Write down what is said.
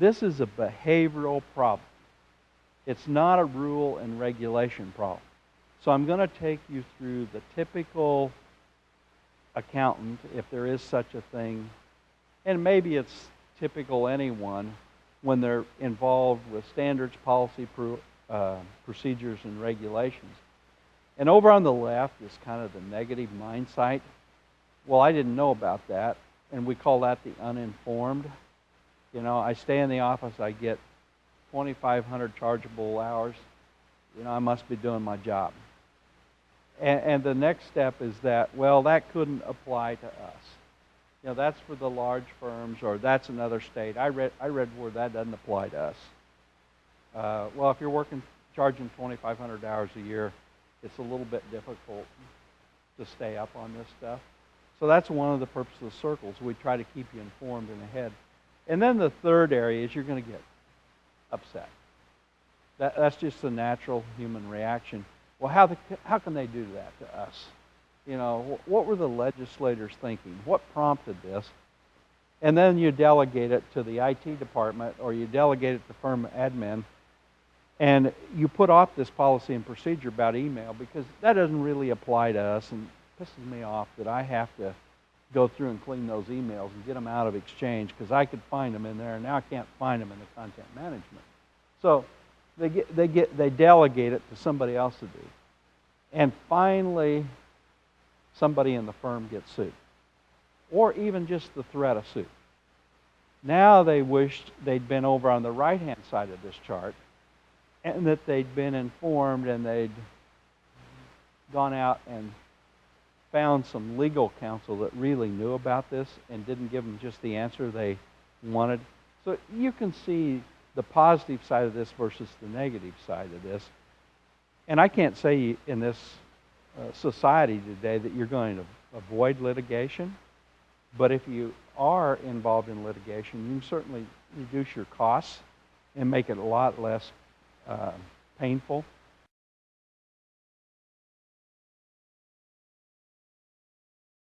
This is a behavioral problem. It's not a rule and regulation problem. So I'm going to take you through the typical accountant, if there is such a thing, and maybe it's typical anyone when they're involved with standards, policy, procedures, and regulations. And over on the left is kind of the negative mindset. Well, I didn't know about that, and we call that the uninformed. You know, I stay in the office, I get 2,500 chargeable hours. You know, I must be doing my job. And the next step is that, well, that couldn't apply to us. You know, that's for the large firms, or that's another state. I read where that doesn't apply to us. Well, if you're charging 2,500 hours a year, it's a little bit difficult to stay up on this stuff. So that's one of the purposes of circles. We try to keep you informed and ahead. And then the third area is you're going to get upset. That's just a natural human reaction. Well, how can they do that to us? You know, what were the legislators thinking? What prompted this? And then you delegate it to the IT department, or you delegate it to firm admin, and you put off this policy and procedure about email because that doesn't really apply to us, and it pisses me off that I have to go through and clean those emails and get them out of Exchange because I could find them in there, and now I can't find them in the content management. So they delegate it to somebody else to do. And finally, somebody in the firm gets sued, or even just the threat of suit. Now they wished they'd been over on the right-hand side of this chart, and that they'd been informed, and they'd gone out and found some legal counsel that really knew about this and didn't give them just the answer they wanted. So you can see the positive side of this versus the negative side of this. And I can't say in this society today that you're going to avoid litigation, but if you are involved in litigation, you can certainly reduce your costs and make it a lot less painful.